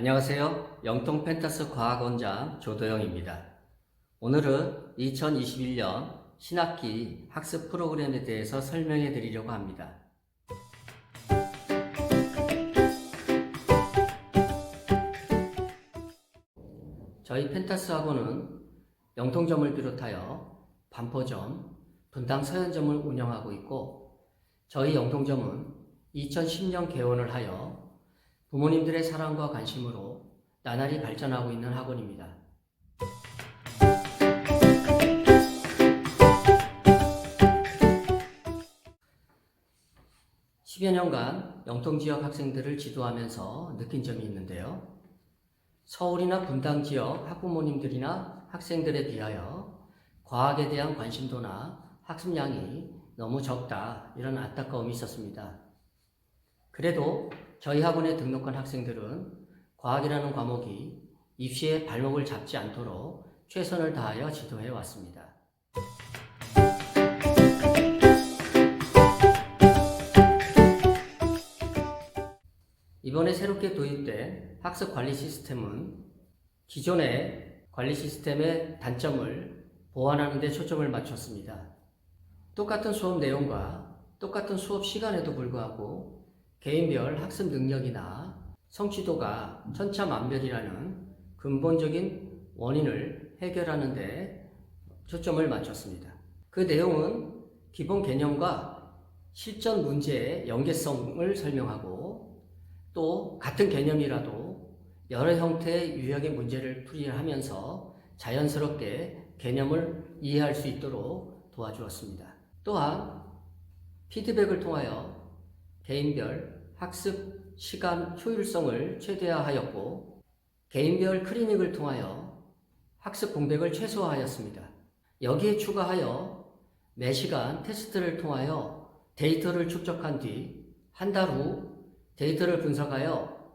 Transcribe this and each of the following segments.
안녕하세요. 영통 펜타스 과학원장 조도영입니다. 오늘은 2021년 신학기 학습 프로그램에 대해서 설명해 드리려고 합니다. 저희 펜타스 학원은 영통점을 비롯하여 반포점, 분당 서현점을 운영하고 있고, 저희 영통점은 2010년 개원을 하여 부모님들의 사랑과 관심으로 나날이 발전하고 있는 학원입니다. (10여) 년간 영통지역 학생들을 지도하면서 느낀 점이 있는데요. 서울이나 분당 지역 학부모님들이나 학생들에 비하여 과학에 대한 관심도나 학습량이 너무 적다, 이런 안타까움이 있었습니다. 그래도 저희 학원에 등록한 학생들은 과학이라는 과목이 입시에 발목을 잡지 않도록 최선을 다하여 지도해 왔습니다. 이번에 새롭게 도입된 학습 관리 시스템은 기존의 관리 시스템의 단점을 보완하는 데 초점을 맞췄습니다. 똑같은 수업 내용과 똑같은 수업 시간에도 불구하고 개인별 학습 능력이나 성취도가 천차만별이라는 근본적인 원인을 해결하는 데 초점을 맞췄습니다. 그 내용은 기본 개념과 실전 문제의 연계성을 설명하고, 또 같은 개념이라도 여러 형태의 유형의 문제를 풀이하면서 자연스럽게 개념을 이해할 수 있도록 도와주었습니다. 또한 피드백을 통하여 개인별 학습 시간 효율성을 최대화하였고, 개인별 클리닉을 통하여 학습 공백을 최소화하였습니다. 여기에 추가하여 매시간 테스트를 통하여 데이터를 축적한 뒤 한 달 후 데이터를 분석하여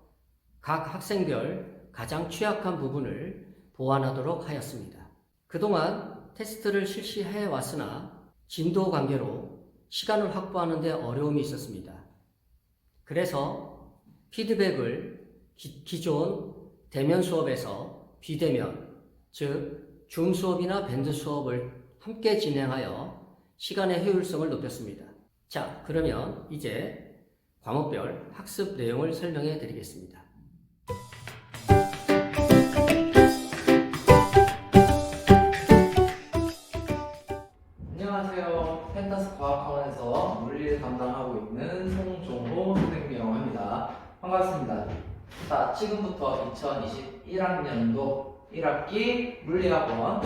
각 학생별 가장 취약한 부분을 보완하도록 하였습니다. 그동안 테스트를 실시해 왔으나 진도 관계로 시간을 확보하는 데 어려움이 있었습니다. 그래서 피드백을 기존 대면 수업에서 비대면, 즉 줌 수업이나 밴드 수업을 함께 진행하여 시간의 효율성을 높였습니다. 자, 그러면 이제 과목별 학습 내용을 설명해 드리겠습니다. 안녕하세요. 펜타스 과학학원에서 물리를 담당하고 있는 송종호 선생님이라고 합니다. 반갑습니다. 자, 지금부터 2021학년도 1학기 물리학원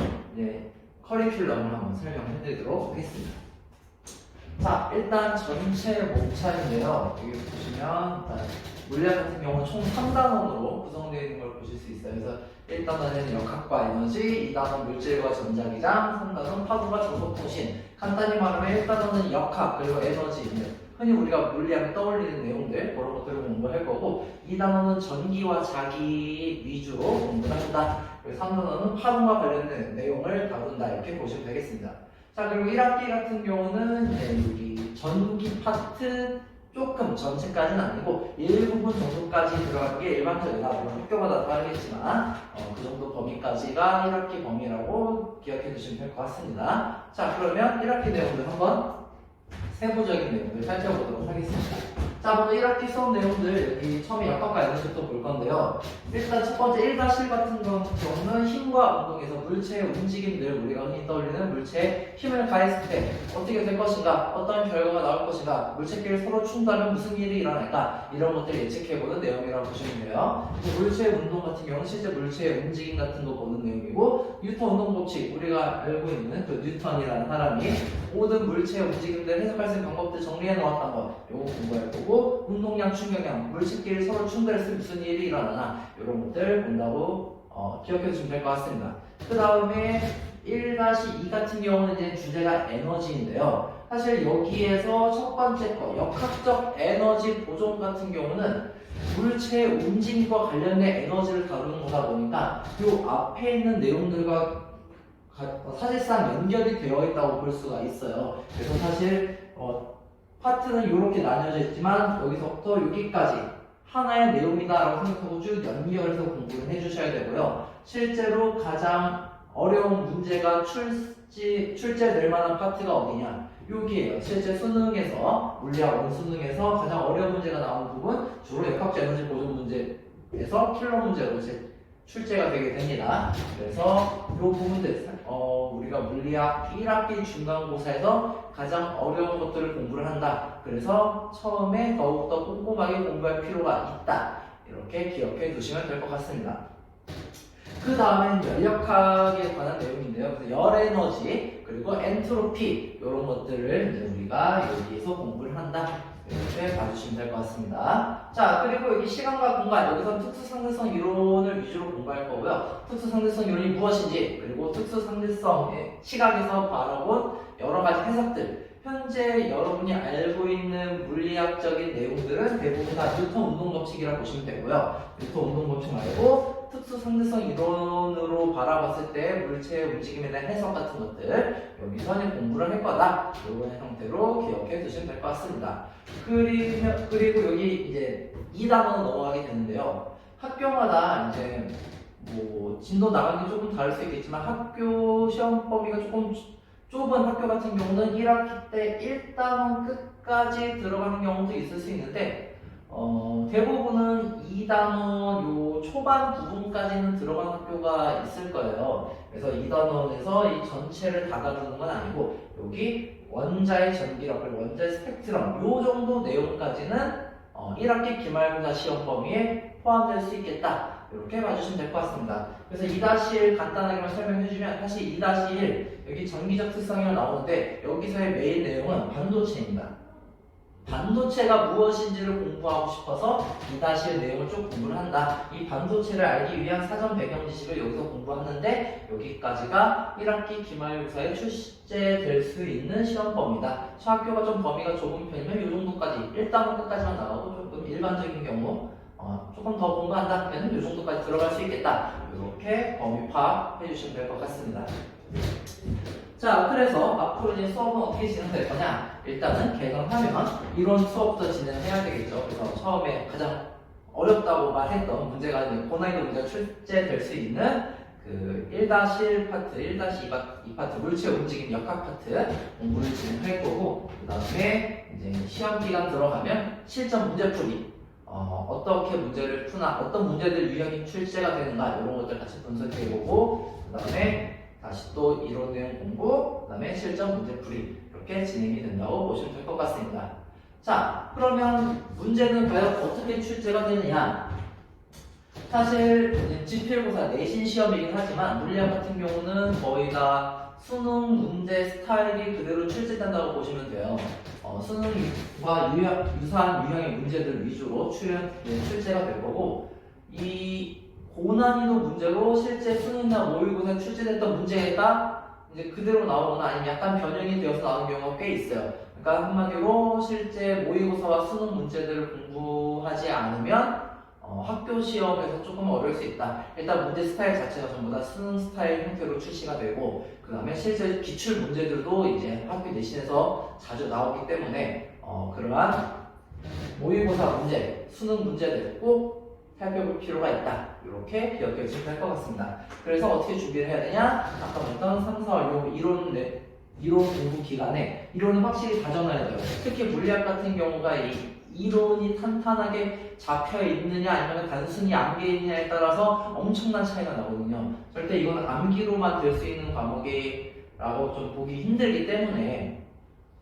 커리큘럼을 한번 설명해 드리도록 하겠습니다. 자, 일단 전체 목차인데요. 여기 보시면 물리학 같은 경우는 총 3단원으로 구성되어 있는 걸 보실 수 있어요. 그래서 1단원은 역학과 에너지, 2단원 물질과 전자기장, 3단원 파동과 정보통신. 간단히 말하면 1단원은 역학 그리고 에너지인데, 흔히 우리가 물리학에 떠올리는 내용들, 그런 것들을 공부할 거고, 2단원은 전기와 자기 위주로 공부를 한다. 그리고 3단원은 파동과 관련된 내용을 다룬다, 이렇게 보시면 되겠습니다. 자, 그리고 1학기 같은 경우는 여기 전기 파트 조금 전체까지는 아니고 일부분 정도까지 들어가는 게 일반적이다. 물론 학교마다 다르겠지만 그 정도 범위까지가 1학기 범위라고 기억해 주시면 될 것 같습니다. 자, 그러면 1학기 내용들 한번 세부적인 내용들 살펴보도록 하겠습니다. 자, 먼저 1학기 수업 내용들 여기 처음에 역학과 에너지부터 볼 건데요. 일단 첫 번째 1-1 같은 경우는 힘과 운동에서 물체의 움직임들, 우리가 흔히 떠올리는 물체에 힘을 가했을 때 어떻게 될 것인가, 어떤 결과가 나올 것인가, 물체끼리 서로 충돌하면 무슨 일이 일어날까, 이런 것들을 예측해보는 내용이라고 보시면 돼요. 물체의 운동 같은 경우는 실제 물체의 움직임 같은 거 보는 내용이고, 뉴턴 운동 법칙, 우리가 알고 있는 그 뉴턴이라는 사람이 모든 물체의 움직임들 해석할 수 있는 방법들 정리해 놓았던 거, 요거 공부할 거고, 운동량, 충격량, 물체끼리 서로 충돌했을 때 무슨 일이 일어나나, 이런 것들 본다고 기억해 주시면 될 것 같습니다. 그 다음에 1-2 같은 경우는 이제 주제가 에너지인데요. 사실 여기에서 첫 번째 거, 역학적 에너지 보존 같은 경우는 물체의 움직임과 관련된 에너지를 다루는 거다 보니까 이 앞에 있는 내용들과 사실상 연결이 되어 있다고 볼 수가 있어요. 그래서 사실 파트는 이렇게 나뉘어져 있지만 여기서부터 여기까지 하나의 내용이다라고 생각하고 쭉 연결해서 공부를 해주셔야 되고요. 실제로 가장 어려운 문제가 출제될 만한 파트가 어디냐? 여기에요. 실제 수능에서, 물리학 수능에서 가장 어려운 문제가 나오는 부분, 주로 역학적 에너지 보존 문제에서 킬러 문제로 출제가 되게 됩니다. 그래서 이 부분들, 우리가 물리학 1학기 중간고사에서 가장 어려운 것들을 공부를 한다. 그래서 처음에 더욱더 꼼꼼하게 공부할 필요가 있다. 이렇게 기억해 두시면 될 것 같습니다. 그 다음엔 열역학에 관한 내용인데요. 그래서 열에너지 그리고 엔트로피 이런 것들을 이제 우리가 여기에서 공부를 한다. 이렇게 봐주시면 될 것 같습니다. 자, 그리고 여기 시간과 공간, 여기서 특수상대성 이론을 위주로 공부할 거고요. 특수상대성 이론이 무엇인지, 그리고 특수상대성의 시각에서 바라본 여러 가지 해석들, 현재 여러분이 알고 있는 물리학적인 내용들은 대부분 다 뉴턴 운동법칙이라고 보시면 되고요. 뉴턴 운동법칙 말고 특수상대성 이론으로 바라봤을 때 물체의 움직임에 대한 해석 같은 것들 여기서 이제 공부를 할 거다. 이런 형태로 기억해 두시면 될 것 같습니다. 그리고 여기 이제 2단원으로 넘어가게 되는데요. 학교마다 이제 뭐 진도 나가는 게 조금 다를 수 있겠지만 학교 시험 범위가 조금 좁은 학교 같은 경우는 1학기 때 1단원 끝까지 들어가는 경우도 있을 수 있는데 대부분은 2단원 요 초반 부분까지는 들어가는 학교가 있을 거예요. 그래서 2단원에서 이 전체를 다 다루는 건 아니고 여기 원자의 전기력 그리고 원자의 스펙트럼 요 정도 내용까지는 1학기 기말고사 시험 범위에 포함될 수 있겠다. 이렇게 봐주시면 될 것 같습니다. 그래서 2-1 간단하게만 설명해주면 사실 2-1 여기 전기적 특성이 나오는데 여기서의 메인 내용은 반도체입니다. 반도체가 무엇인지를 공부하고 싶어서 2-1 내용을 쭉 공부를 한다. 이 반도체를 알기 위한 사전 배경 지식을 여기서 공부하는데 여기까지가 1학기 기말고사에 출제될 수 있는 시험 범위다. 학교가 좀 범위가 좁은 편이면 이 정도까지 1단원 끝까지만 나가고 조금 일반적인 경우 조금 더 공부한다 하면 이 정도까지 들어갈 수 있겠다. 이렇게 범위 파악해 주시면 될 것 같습니다. 자, 그래서 앞으로 이제 수업은 어떻게 진행될 거냐? 일단은 개강하면 이론 수업부터 진행해야 되겠죠. 그래서 처음에 가장 어렵다고 말했던 문제가 이제 고난이도 문제가 출제될 수 있는 그 1-1 파트, 1-2 파트 물체 움직임 역학 파트 공부를 진행할 거고 그 다음에 이제 시험 기간 들어가면 실전 문제풀이 어떻게 문제를 푸나 어떤 문제들 유형이 출제가 되는가 이런 것들 같이 분석해보고 그 다음에 다시 또 이론 내용 공부, 그 다음에 실전 문제풀이 이렇게 진행이 된다고 보시면 될 것 같습니다. 자, 그러면 문제는 과연 어떻게 출제가 되느냐? 사실 지필고사 내신 시험이긴 하지만 물리학 같은 경우는 거의 다 수능 문제 스타일이 그대로 출제된다고 보시면 돼요. 수능과 유사한 유형의 문제들 위주로 출제가 될 거고 이 고난이도 문제로 실제 수능이나 모의고사에 출제됐던 문제가 이제 그대로 나오거나 아니면 약간 변형이 되어서 나오는 경우가 꽤 있어요. 그러니까 한마디로 실제 모의고사와 수능 문제들을 공부하지 않으면 학교 시험에서 조금 어려울 수 있다. 일단 문제 스타일 자체가 전부 다 수능 스타일 형태로 출시가 되고 그 다음에 실제 기출 문제들도 이제 학교 내신에서 자주 나오기 때문에 그러한 모의고사 문제, 수능 문제들 꼭 살펴볼 필요가 있다. 이렇게 기억해 주시면 될 것 같습니다. 그래서 어떻게 준비를 해야 되냐? 아까 말했던 3, 4월 이론 공부 기간에 이론을 확실히 다져놔야 돼요. 특히 물리학 같은 경우가 이 이론이 탄탄하게 잡혀 있느냐 아니면 단순히 암기에 있느냐에 따라서 엄청난 차이가 나거든요. 절대 이건 암기로만 될 수 있는 과목이라고 좀 보기 힘들기 때문에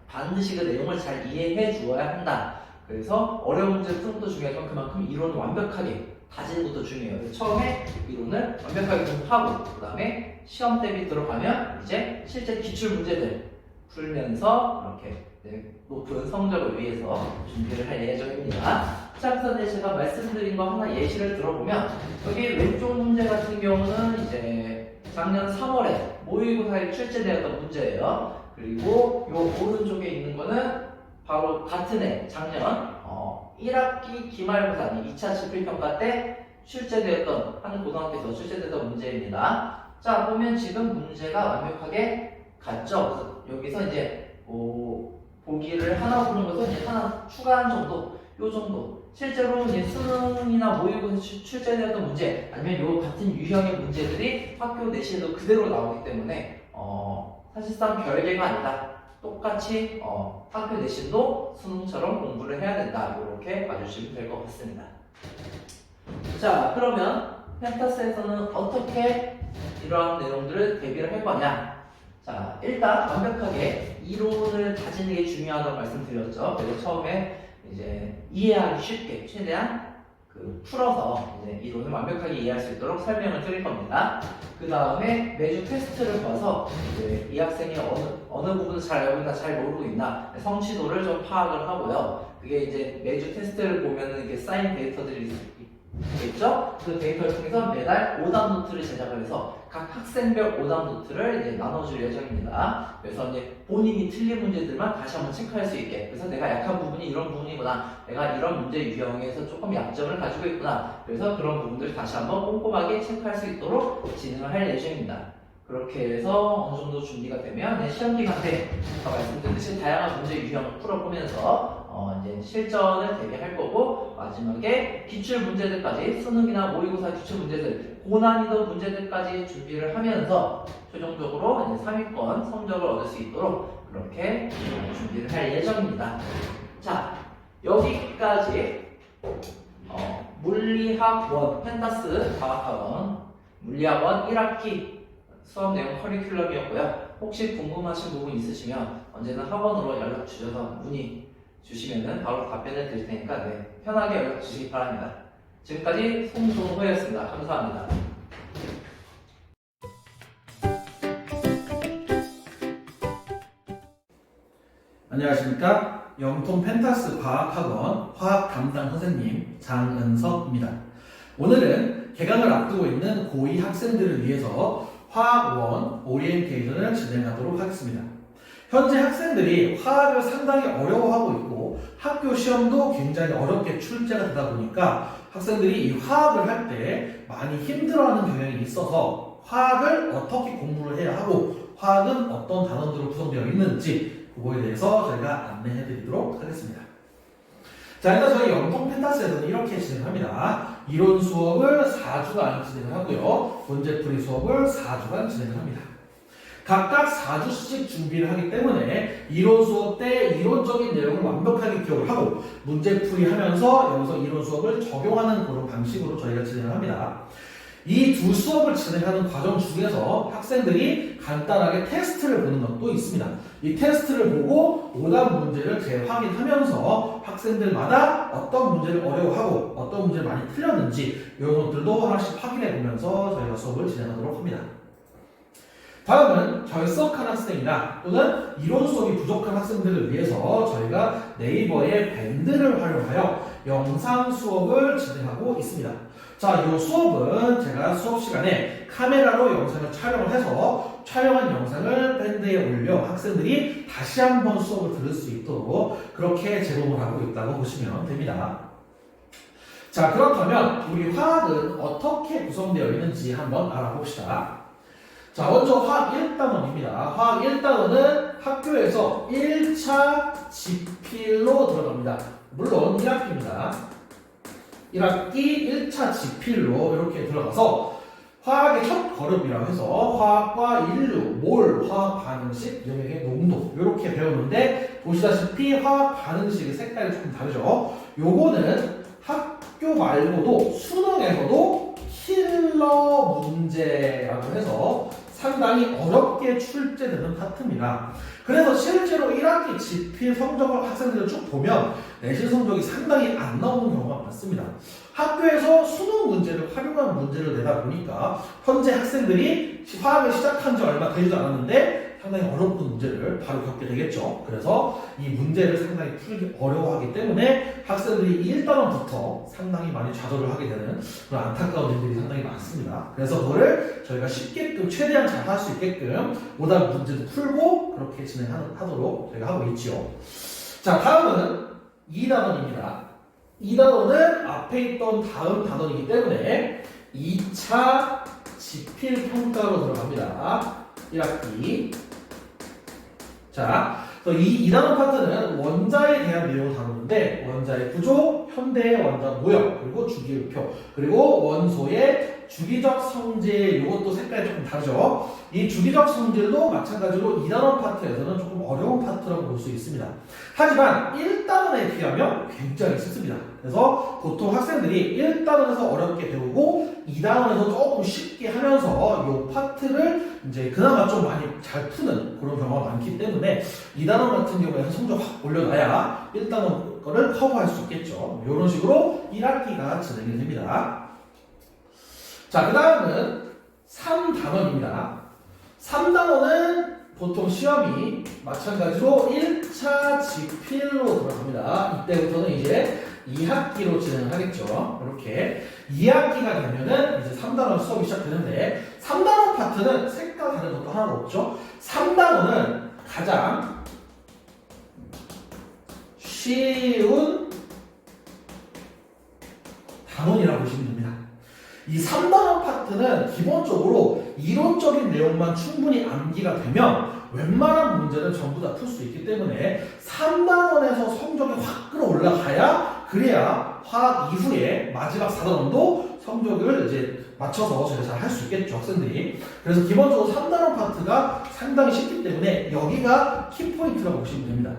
반드시 그 내용을 잘 이해해 주어야 한다. 그래서 어려운 문제 푸는 것도 중요하지만 그만큼 이론을 완벽하게 다지는 것도 중요해요. 그래서 처음에 이론을 완벽하게 공부하고 그 다음에 시험 대비 들어가면 이제 실제 기출 문제들 풀면서 이렇게 높은 성적을 위해서 준비를 할 예정입니다. 자, 그래서 제가 말씀드린 거 하나 예시를 들어보면 여기 왼쪽 문제 같은 경우는 이제 작년 3월에 모의고사에 출제되었던 문제예요. 그리고 요 오른쪽에 있는 거는 바로 같은 해 작년 1학기 기말고사 2차 지필평가 때 출제되었던 한 고등학교에서 출제되었던 문제입니다. 자, 보면 지금 문제가 완벽하게 같죠. 그래서 여기서 이제 보기를 하나 보는 것은 이제 하나 추가한 정도 요 정도. 실제로 이제 수능이나 모의고사 출제되었던 문제 아니면 요 같은 유형의 문제들이 학교 내신에도 그대로 나오기 때문에 사실상 별개가 아니다. 똑같이 학교 내신도 수능처럼 공부를 해야 된다. 이렇게 봐주시면 될 것 같습니다. 자, 그러면 펜타스에서는 어떻게 이러한 내용들을 대비를 할 거냐? 자, 일단 완벽하게 이론을 다지는 게 중요하다고 말씀드렸죠. 그래서 처음에 이제 이해하기 쉽게 최대한 풀어서 이제 이론을 완벽하게 이해할 수 있도록 설명을 드릴 겁니다. 그 다음에 매주 테스트를 봐서 이제 이 학생이 어느 부분을 잘 알고 있나 잘 모르고 있나 성취도를 좀 파악을 하고요. 그게 이제 매주 테스트를 보면은 이게 쌓인 데이터들이 있겠죠? 그 데이터를 통해서 매달 오답 노트를 제작을 해서 각 학생별 오답 노트를 이제 나눠줄 예정입니다. 그래서 이제 본인이 틀린 문제들만 다시 한번 체크할 수 있게. 그래서 내가 약한 부분이 이런 부분이구나. 내가 이런 문제 유형에서 조금 약점을 가지고 있구나. 그래서 그런 부분들을 다시 한번 꼼꼼하게 체크할 수 있도록 진행을 할 예정입니다. 그렇게 해서 어느 정도 준비가 되면 시험 기간 때 아까 말씀드렸듯이 다양한 문제 유형을 풀어보면서 이제 실전을 대비할 거고 마지막에 기출 문제들까지 수능이나 모의고사 기출 문제들 고난이도 문제들까지 준비를 하면서 최종적으로 이제 3위권 성적을 얻을 수 있도록 그렇게 준비를 할 예정입니다. 자, 여기까지 물리학원 펜타스 과학학원 물리학원 1학기 수업 내용 커리큘럼이었고요. 혹시 궁금하신 부분 있으시면 언제나 학원으로 연락 주셔서 문의 주시면 바로 답변을 드릴 테니까 편하게 연락 주시기 바랍니다. 지금까지 송종호였습니다. 감사합니다. 안녕하십니까. 영통 펜타스 과학학원 화학 담당 선생님 장은석입니다. 오늘은 개강을 앞두고 있는 고2 학생들을 위해서 화학원 오리엔테이션을 진행하도록 하겠습니다. 현재 학생들이 화학을 상당히 어려워하고 있고 학교 시험도 굉장히 어렵게 출제가 되다 보니까 학생들이 이 화학을 할 때 많이 힘들어하는 경향이 있어서 화학을 어떻게 공부를 해야 하고 화학은 어떤 단원들로 구성되어 있는지 그거에 대해서 저희가 안내해 드리도록 하겠습니다. 자, 일단 저희 영통 펜타스에서는 이렇게 진행합니다. 이론 수업을 4주간 진행을 하고요. 문제풀이 수업을 4주간 진행을 합니다. 각각 4주씩 준비를 하기 때문에 이론 수업 때 이론적인 내용을 완벽하게 기억을 하고 문제풀이 하면서 여기서 이론 수업을 적용하는 그런 방식으로 저희가 진행을 합니다. 이 두 수업을 진행하는 과정 중에서 학생들이 간단하게 테스트를 보는 것도 있습니다. 이 테스트를 보고 오답 문제를 재확인하면서 학생들마다 어떤 문제를 어려워하고 어떤 문제를 많이 틀렸는지 이런 것들도 하나씩 확인해 보면서 저희가 수업을 진행하도록 합니다. 다음은 결석한 학생이나 또는 이론 수업이 부족한 학생들을 위해서 저희가 네이버의 밴드를 활용하여 영상 수업을 진행하고 있습니다. 자, 이 수업은 제가 수업 시간에 카메라로 영상을 촬영을 해서 촬영한 영상을 밴드에 올려 학생들이 다시 한번 수업을 들을 수 있도록 그렇게 제공을 하고 있다고 보시면 됩니다. 자, 그렇다면 우리 화학은 어떻게 구성되어 있는지 한번 알아봅시다. 자, 먼저 화학 1단원입니다. 화학 1단원은 학교에서 1차 지필로 들어갑니다. 물론 1학기입니다. 1학기 1차 지필로 이렇게 들어가서 화학의 첫 걸음이라고 해서 화학과 인류, 몰, 화학 반응식, 염액의 농도 이렇게 배우는데 보시다시피 화학 반응식의 색깔이 조금 다르죠. 요거는 학교 말고도 수능에서도 킬러 문제라고 해서 상당히 어렵게 출제되는 파트입니다. 그래서 실제로 1학기 지필 성적을 학생들을 쭉 보면 내신 성적이 상당히 안 나오는 경우가 많습니다. 학교에서 수능 문제를 활용한 문제를 내다 보니까 현재 학생들이 화학을 시작한 지 얼마 되지도 않았는데 상당히 어려운 문제를 바로 겪게 되겠죠. 그래서 이 문제를 상당히 풀기 어려워하기 때문에 학생들이 1단원부터 상당히 많이 좌절을 하게 되는 그런 안타까운 일들이 상당히 많습니다. 그래서 그거를 저희가 쉽게끔 최대한 잘 할 수 있게끔 오답 문제도 풀고 그렇게 진행하도록 저희가 하고 있지요. 자, 다음은 2단원입니다. 2단원은 앞에 있던 다음 단원이기 때문에 2차 지필 평가로 들어갑니다. 1학기. 자, 그래서 이 2단원 파트는 원자에 대한 내용을 다루는데 원자의 구조, 현대의 원자 모형, 그리고 주기율표, 그리고 원소의 주기적 성질, 이것도 색깔이 조금 다르죠. 이 주기적 성질도 마찬가지로 2단원 파트에서는 조금 어려운 파트라고 볼 수 있습니다. 하지만 1단원에 비하면 굉장히 쉽습니다. 그래서 보통 학생들이 1단원에서 어렵게 배우고 2단원에서 조금 쉽게 하면서 이 파트를 이제 그나마 좀 많이 잘 푸는 그런 경우가 많기 때문에 2단원 같은 경우에는 성적 확 올려놔야 1단원 거를 커버할 수 있겠죠. 이런 식으로 1학기가 진행이 됩니다. 자, 그 다음은 3단원입니다. 3단원은 보통 시험이 마찬가지로 1차 지필로 들어갑니다. 이때부터는 이제 2학기로 진행을 하겠죠. 이렇게 2학기가 되면은 이제 3단원 수업이 시작되는데 3단원 파트는 색깔 다른 것도 하나도 없죠. 3단원은 가장 쉬운 단원이라고 보시면 됩니다. 이 3단원 파트는 기본적으로 이론적인 내용만 충분히 암기가 되면 웬만한 문제는 전부 다 풀 수 있기 때문에 3단원에서 성적이 확 끌어올라가야 그래야 화학 이후에 마지막 4단원도 성적을 이제 맞춰서 저희가 잘 할 수 있겠죠, 학생들이. 그래서 기본적으로 3단원 파트가 상당히 쉽기 때문에 여기가 키포인트라고 보시면 됩니다.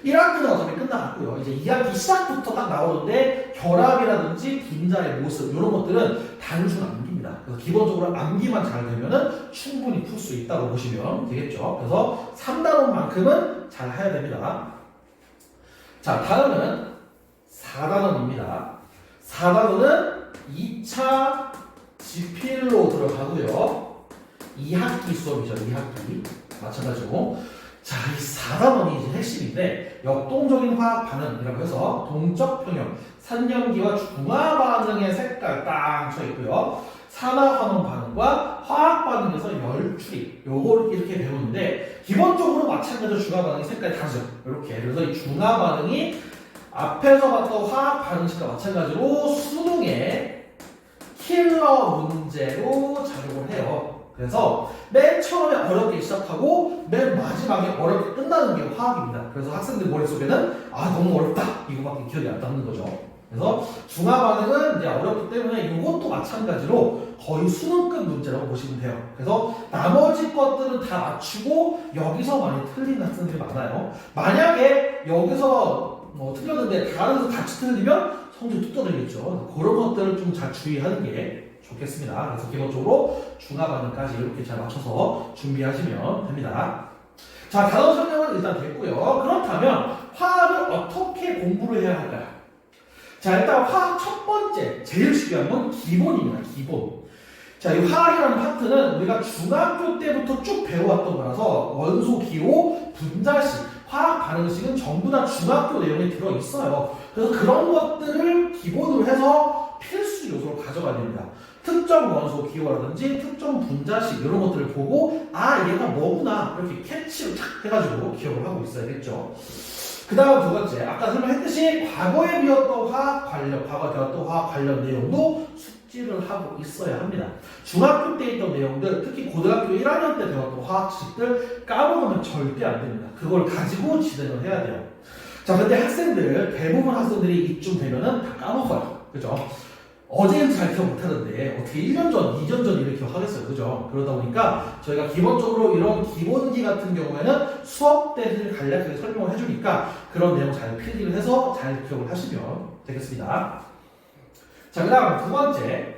1학기는 어차피 끝나갔고요. 이제 2학기 시작부터 딱 나오는데 결합이라든지 분자의 모습 이런 것들은 단순 암기입니다. 그래서 기본적으로 암기만 잘 되면은 충분히 풀 수 있다고 보시면 되겠죠. 그래서 3단원만큼은 잘 해야 됩니다. 자, 다음은 4단원입니다. 4단원은 2차 지필로 들어가고요. 2학기 수업이죠. 2학기. 마찬가지로. 자, 이 4단원이 이제 핵심인데 역동적인 화학 반응이라고 해서 동적 평형, 산염기와 중화 반응의 색깔 딱 쳐 있고요. 산화환원 반응과 화학 반응에서 열 출입, 요걸 이렇게 배우는데 기본적으로 마찬가지로 중화 반응의 색깔이 다르죠. 이렇게. 그래서 이 중화 반응이 앞에서 봤던 화학 반응식과 마찬가지로 수능의 킬러 문제로 작용을 해요. 그래서 맨 처음에 어렵게 시작하고 맨 마지막에 어렵게 끝나는 게 화학입니다. 그래서 학생들 머릿속에는 아 너무 어렵다 이거밖에 기억이 안 남는 거죠. 그래서 중화 반응은 이제 어렵기 때문에 이것도 마찬가지로 거의 수능급 문제라고 보시면 돼요. 그래서 나머지 것들은 다 맞추고 여기서 많이 틀리는 학생들이 많아요. 만약에 여기서 뭐 틀렸는데 다른 데서 같이 틀리면 성적이 뚝 떨어지겠죠. 그런 것들을 좀 잘 주의하는 게 좋겠습니다. 그래서 기본적으로 중화 반응까지 이렇게 잘 맞춰서 준비하시면 됩니다. 자, 단원 설명은 일단 됐고요. 그렇다면 화학을 어떻게 공부를 해야 할까요? 자, 일단 화학 첫 번째 제일 중요한 건 기본입니다. 기본. 자, 이 화학이라는 파트는 우리가 중학교 때부터 쭉 배워왔던 거라서 원소 기호, 분자식, 화학 반응식은 전부 다 중학교 내용에 들어있어요. 그래서 그런 것들을 기본으로 해서 필수 요소로 가져가야 됩니다. 특정 원소 기호라든지 특정 분자식 이런 것들을 보고 아 얘가 뭐구나 이렇게 캐치를 탁 해가지고 기억을 하고 있어야겠죠. 그 다음 두 번째 아까 설명했듯이 과거에 배웠던 화학 관련 과거에 배웠던 화학 관련 내용도 숙지를 하고 있어야 합니다. 중학교 때 있던 내용들 특히 고등학교 1학년 때 배웠던 화학식들 까먹으면 절대 안 됩니다. 그걸 가지고 진행을 해야 돼요. 자, 근데 학생들 대부분 학생들이 이쯤 되면은 다 까먹어요. 그죠? 어제는 잘 기억 못하는데 어떻게 1년 전, 2년 전 이렇게 기억하겠어요. 그죠? 그러다 보니까 저희가 기본적으로 이런 기본기 같은 경우에는 수업 때를 간략하게 설명을 해주니까 그런 내용 잘 필기를 해서 잘 기억을 하시면 되겠습니다. 자, 그 다음 두 번째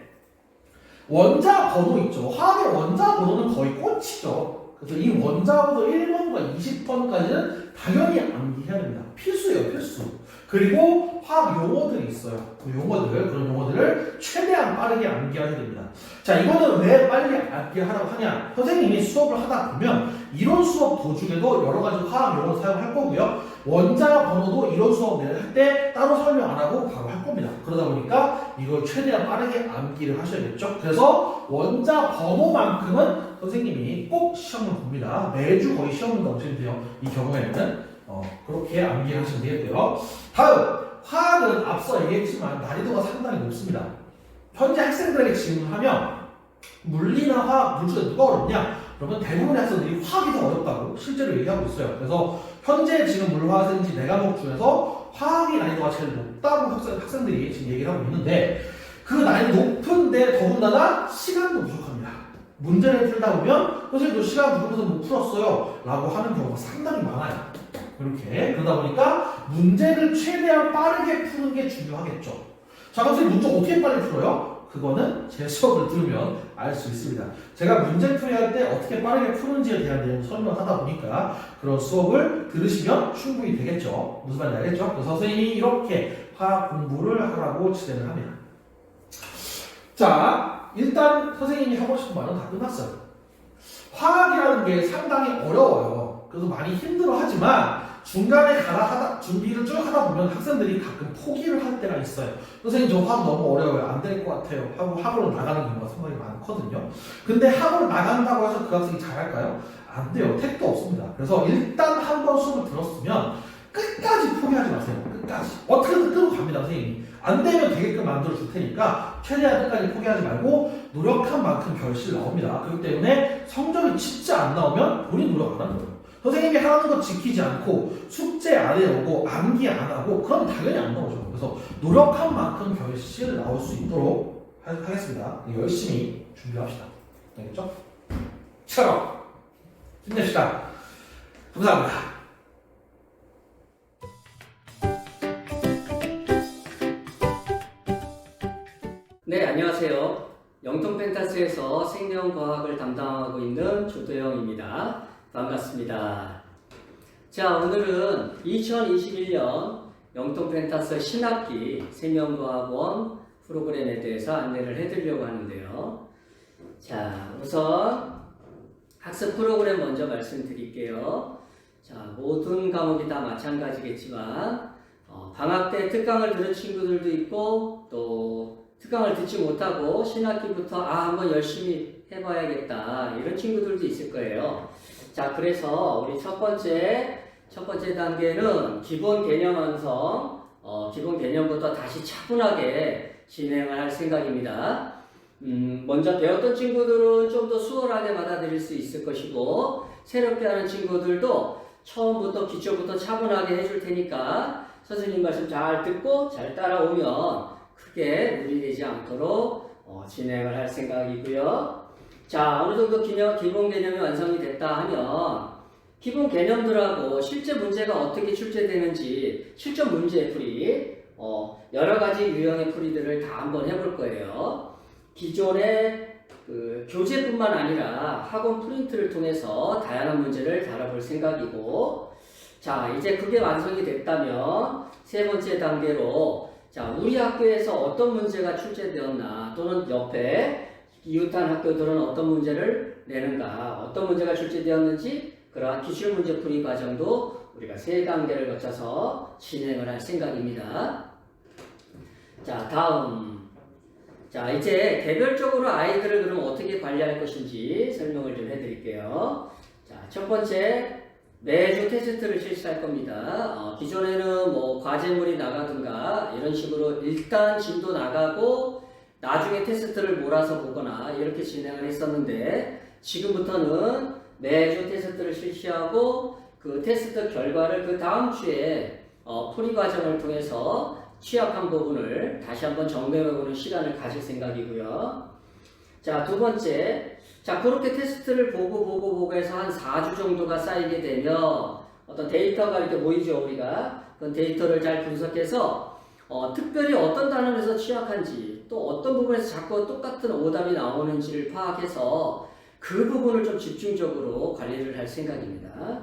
원자 번호 있죠. 화학의 원자 번호는 거의 꽃이죠. 그래서 이 원자 번호 1번과 20번까지는 당연히 암기해야 됩니다. 필수예요, 필수. 그리고 화학 용어들이 있어요. 그 용어들, 그런 용어들을 최대한 빠르게 암기해야 됩니다. 자, 이거는 왜 빨리 암기하라고 하냐? 선생님이 수업을 하다 보면 이론 수업 도중에도 여러 가지 화학 용어를 사용할 거고요. 원자 번호도 이론 수업 할 때 따로 설명 안 하고 바로 할 겁니다. 그러다 보니까 이걸 최대한 빠르게 암기를 하셔야겠죠. 그래서 원자 번호만큼은 선생님이 꼭 시험을 봅니다. 매주 거의 시험 본다고 보시면 돼요. 이 경우에는. 그렇게 암기를 하시면 되겠고요. 다음, 화학은 앞서 얘기했지만 난이도가 상당히 높습니다. 현재 학생들에게 질문하면 물리나 화학, 물질에 누가 어렵냐? 그러면 대부분의 학생들이 화학이 더 어렵다고 실제로 얘기하고 있어요. 그래서 현재 지금 물화생지 4과목 중에서 화학의 난이도가 제일 높다고 학생들이 지금 얘기를 하고 있는데 그 난이도 높은데 더군다나 시간도 부족합니다. 문제를 풀다 보면 선생님도 시간 부족해서 못 풀었어요 라고 하는 경우가 상당히 많아요. 이렇게 그러다 보니까 문제를 최대한 빠르게 푸는 게 중요하겠죠. 자, 선생님 문제 어떻게 빨리 풀어요? 그거는 제 수업을 들으면 알 수 있습니다. 제가 문제풀이 할 때 어떻게 빠르게 푸는지에 대한 내용 설명하다 보니까 그런 수업을 들으시면 충분히 되겠죠. 무슨 말인지 알겠죠? 그래서 선생님이 이렇게 화학 공부를 하라고 진행을 합니다. 자, 일단 선생님이 하고 싶은 말은 다 끝났어요. 화학이라는 게 상당히 어려워요. 그래서 많이 힘들어하지만 중간에 준비를 쭉 하다 보면 학생들이 가끔 포기를 할 때가 있어요. 선생님 저 화학 너무 어려워요. 안 될 것 같아요. 하고 학원을 나가는 경우가 상당히 많거든요. 근데 학원을 나간다고 해서 그 학생이 잘할까요? 안 돼요. 택도 없습니다. 그래서 일단 한 번 수업을 들었으면 끝까지 포기하지 마세요. 끝까지. 어떻게든 끌고 갑니다, 선생님이. 안 되면 되게끔 만들어 줄 테니까 최대한 끝까지 포기하지 말고 노력한 만큼 결실 나옵니다. 그렇기 때문에 성적이 진짜 안 나오면 본인 노력 안 하는 거예요. 선생님이 하는 거 지키지 않고 숙제 안 해오고 암기 안 하고 그럼 당연히 안 나오죠. 그래서 노력한 만큼 결실 나올 수 있도록 하겠습니다. 열심히 준비합시다. 알겠죠? 처럼 힘냅시다. 감사합니다. 네, 안녕하세요. 영통펜타스에서 생명과학을 담당하고 있는 조도영입니다. 반갑습니다. 자, 오늘은 2021년 영통펜타스 신학기 생명과학원 프로그램에 대해서 안내를 해드리려고 하는데요. 자, 우선 학습 프로그램 먼저 말씀드릴게요. 자, 모든 과목이 다 마찬가지겠지만 방학 때 특강을 들은 친구들도 있고 또 특강을 듣지 못하고 신학기부터 한번 열심히 해봐야겠다 이런 친구들도 있을 거예요. 자, 그래서 우리 첫 번째 단계는 기본 개념 완성, 기본 개념부터 다시 차분하게 진행을 할 생각입니다. 먼저 배웠던 친구들은 좀 더 수월하게 받아들일 수 있을 것이고 새롭게 하는 친구들도 처음부터 기초부터 차분하게 해줄 테니까 선생님 말씀 잘 듣고 잘 따라오면 크게 무리되지 않도록 진행을 할 생각이고요. 자, 어느 정도 기본 개념이 완성이 됐다 하면 기본 개념들하고 실제 문제가 어떻게 출제되는지 실전 문제 풀이 여러 가지 유형의 풀이들을 다 한번 해볼 거예요. 기존의 교재뿐만 아니라 학원 프린트를 통해서 다양한 문제를 다뤄볼 생각이고, 자, 이제 그게 완성이 됐다면 세 번째 단계로 자, 우리 학교에서 어떤 문제가 출제되었나 또는 옆에 이웃한 학교들은 어떤 문제를 내는가, 어떤 문제가 출제되었는지 그러한 기출문제풀이 과정도 우리가 세 단계를 거쳐서 진행을 할 생각입니다. 자, 다음. 자, 이제 개별적으로 아이들을 그럼 어떻게 관리할 것인지 설명을 좀 해드릴게요. 자, 첫 번째, 매주 테스트를 실시할 겁니다. 기존에는 뭐 과제물이 나가든가 이런 식으로 일단 진도 나가고 나중에 테스트를 몰아서 보거나 이렇게 진행을 했었는데 지금부터는 매주 테스트를 실시하고 그 테스트 결과를 그 다음 주에 풀이 과정을 통해서 취약한 부분을 다시 한번 점검해보는 시간을 가질 생각이고요. 자, 두 번째, 자, 그렇게 테스트를 보고 해서 한 4주 정도가 쌓이게 되면 어떤 데이터가 이렇게 모이죠, 우리가. 그 데이터를 잘 분석해서 특별히 어떤 단원에서 취약한지 또 어떤 부분에서 자꾸 똑같은 오답이 나오는지를 파악해서 그 부분을 좀 집중적으로 관리를 할 생각입니다.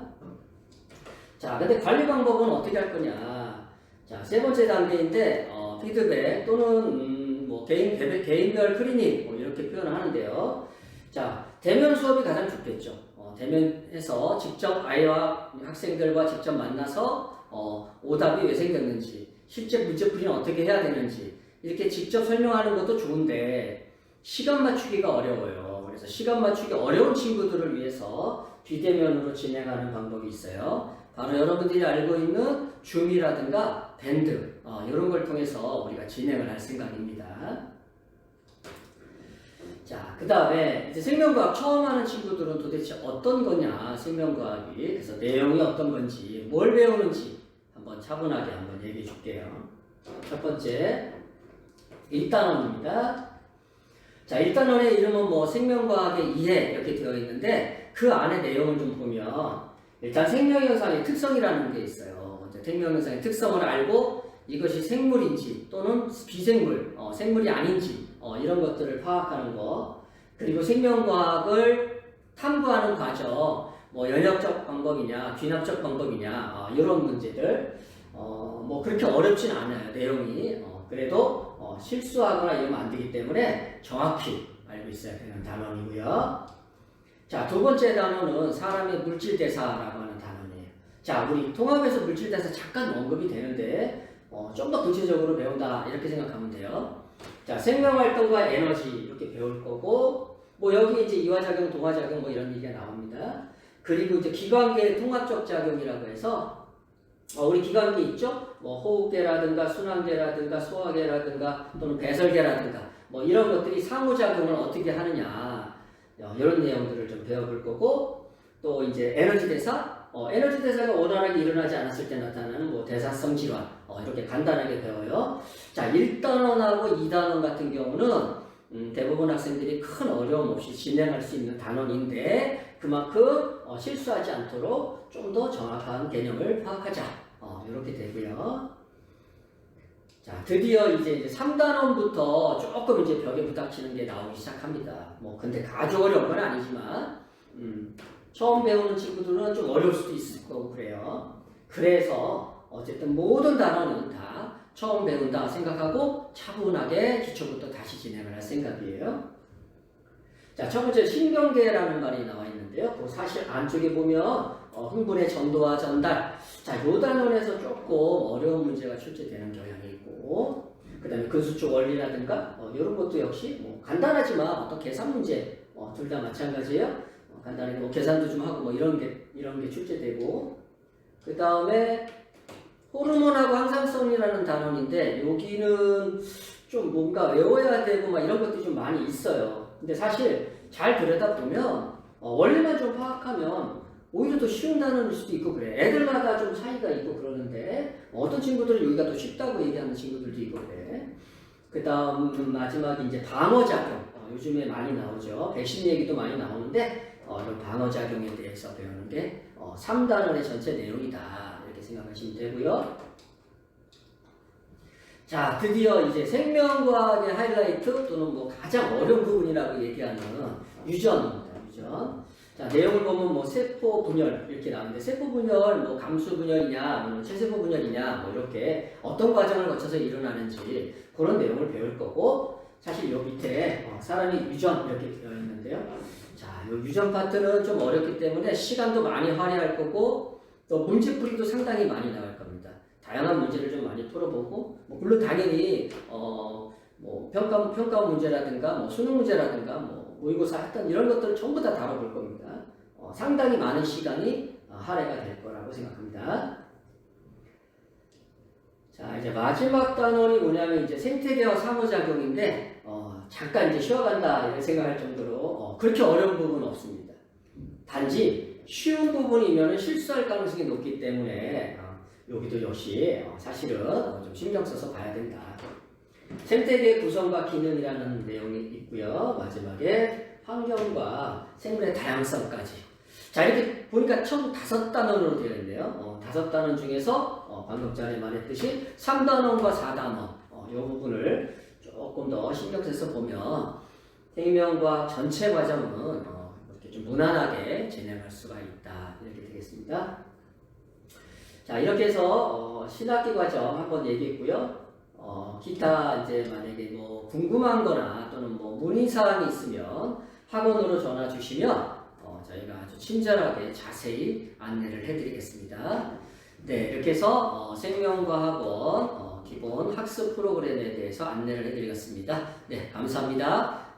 자, 근데 관리 방법은 어떻게 할 거냐. 자, 세 번째 단계인데, 피드백 또는 뭐 개인별 클리닉 뭐 이렇게 표현을 하는데요. 자, 대면 수업이 가장 좋겠죠. 대면에서 직접 아이와 학생들과 직접 만나서 오답이 왜 생겼는지, 실제 문제풀이는 어떻게 해야 되는지 이렇게 직접 설명하는 것도 좋은데 시간 맞추기가 어려워요. 그래서 시간 맞추기 어려운 친구들을 위해서 비대면으로 진행하는 방법이 있어요. 바로 여러분들이 알고 있는 줌이라든가 밴드 이런 걸 통해서 우리가 진행을 할 생각입니다. 자, 그 다음에 이제 생명과학 처음 하는 친구들은 도대체 어떤 거냐, 생명과학이. 그래서 내용이 어떤 건지, 뭘 배우는지 한번 차분하게 한번 얘기해 줄게요. 첫 번째, 1단원입니다. 자, 1단원의 이름은 뭐 생명과학의 이해 이렇게 되어 있는데 그 안에 내용을 좀 보면 일단 생명현상의 특성이라는 게 있어요. 먼저 생명현상의 특성을 알고 이것이 생물인지 또는 비생물, 생물이 아닌지 이런 것들을 파악하는 거. 그리고 생명과학을 탐구하는 과정, 뭐 연역적 방법이냐, 귀납적 방법이냐 이런 문제들. 뭐 그렇게 어렵진 않아요, 내용이. 그래도 실수하거나 이러면 안 되기 때문에 정확히 알고 있어야 되는 단원이고요. 자, 두 번째 단원은 사람의 물질대사라고 하는 단원이에요. 자, 우리 통합에서 물질대사 잠깐 언급이 되는데 좀 더 구체적으로 배운다 이렇게 생각하면 돼요. 자, 생명활동과 에너지 이렇게 배울 거고, 뭐 여기 이제 이화작용, 동화작용 뭐 이런 얘기가 나옵니다. 그리고 이제 기관계의 통합적 작용이라고 해서 우리 기관계 있죠? 뭐 호흡계라든가 순환계라든가 소화계라든가 또는 배설계라든가 뭐 이런 것들이 상호작용을 어떻게 하느냐 이런 내용들을 좀 배워볼 거고, 또 이제 에너지 대사, 에너지 대사가 원활하게 일어나지 않았을 때 나타나는 뭐 대사성 질환 이렇게 간단하게 배워요. 자, 1단원하고 2단원 같은 경우는 대부분 학생들이 큰 어려움 없이 진행할 수 있는 단원인데 그만큼 실수하지 않도록 좀 더 정확한 개념을 파악하자 이렇게 되고요. 자, 드디어 이제 3단원부터 조금 이제 벽에 부닥치는 게 나오기 시작합니다. 뭐 근데 아주 어려운 건 아니지만 처음 배우는 친구들은 좀 어려울 수도 있을 거고 그래요. 그래서 어쨌든 모든 단어는 다 처음 배운다 생각하고 차분하게 기초부터 다시 진행을 할 생각이에요. 자, 첫 번째 신경계라는 말이 나와 있는데요. 그 사실 안쪽에 보면 흥분의 전도와 전달. 자, 요 단원에서 조금 어려운 문제가 출제되는 경향이 있고, 그 다음에 근수축 원리라든가 이런 것도 역시 뭐 간단하지만 어떤 계산 문제 둘 다 마찬가지예요. 간단하게 뭐 계산도 좀 하고 뭐 이런 게 출제되고, 그 다음에 호르몬하고 항상성이라는 단원인데 여기는 좀 뭔가 외워야 되고 막 이런 것들이 좀 많이 있어요. 근데 사실 잘 들여다보면 원리만 좀 파악하면 오히려 더 쉬운 단어일 수도 있고 그래. 애들마다 좀 차이가 있고 그러는데 어떤 친구들은 여기가 더 쉽다고 얘기하는 친구들도 있고 그래. 그 다음 마지막에 이제 방어작용. 요즘에 많이 나오죠. 백신 얘기도 많이 나오는데 이런 방어작용에 대해서 배우는 게 3단원의 전체 내용이다. 이렇게 생각하시면 되고요. 자, 드디어 이제 생명과학의 하이라이트 또는 뭐 가장 어려운 부분이라고 얘기하는 유전입니다. 유전. 자, 내용을 보면 뭐 세포 분열 이렇게 나오는데 세포 분열, 뭐 감수 분열이냐, 뭐 체세포 분열이냐, 뭐 이렇게 어떤 과정을 거쳐서 일어나는지 그런 내용을 배울 거고, 사실 요 밑에 사람이 유전 이렇게 되어 있는데요. 자, 요 유전 파트는 좀 어렵기 때문에 시간도 많이 할애할 거고 또 문제풀이도 상당히 많이 나올 겁니다. 다양한 문제를 좀 많이 풀어보고, 뭐 물론 당연히 뭐 평가 문제라든가 뭐 수능 문제라든가 뭐 모의고사 했던 이런 것들을 전부 다 다뤄볼 겁니다. 상당히 많은 시간이 할애가 될 거라고 생각합니다. 자, 이제 마지막 단원이 뭐냐면 이제 생태계와 상호작용인데 잠깐 이제 쉬어간다 이렇게 생각할 정도로 그렇게 어려운 부분은 없습니다. 단지 쉬운 부분이면 실수할 가능성이 높기 때문에 여기도 역시 사실은 좀 신경 써서 봐야 된다. 생태계 구성과 기능이라는 내용이 있고요. 마지막에 환경과 생물의 다양성까지. 자, 이렇게 보니까 총 5단원으로 되어 있네요. 5단원 중에서 방금 전에 말했듯이 3단원과 4단원 이 부분을 조금 더 신경 써서 보면 생명과학 전체 과정은 이렇게 좀 무난하게 진행할 수가 있다. 이렇게 되겠습니다. 자, 이렇게 해서 신학기 과정 한번 얘기했고요. 기타 이제 만약에 뭐 궁금한 거나 또는 뭐 문의사항이 있으면 학원으로 전화 주시면 저희가 아주 친절하게 자세히 안내를 해드리겠습니다. 네, 이렇게 해서 생명과학원 기본 학습 프로그램에 대해서 안내를 해드리겠습니다. 네, 감사합니다.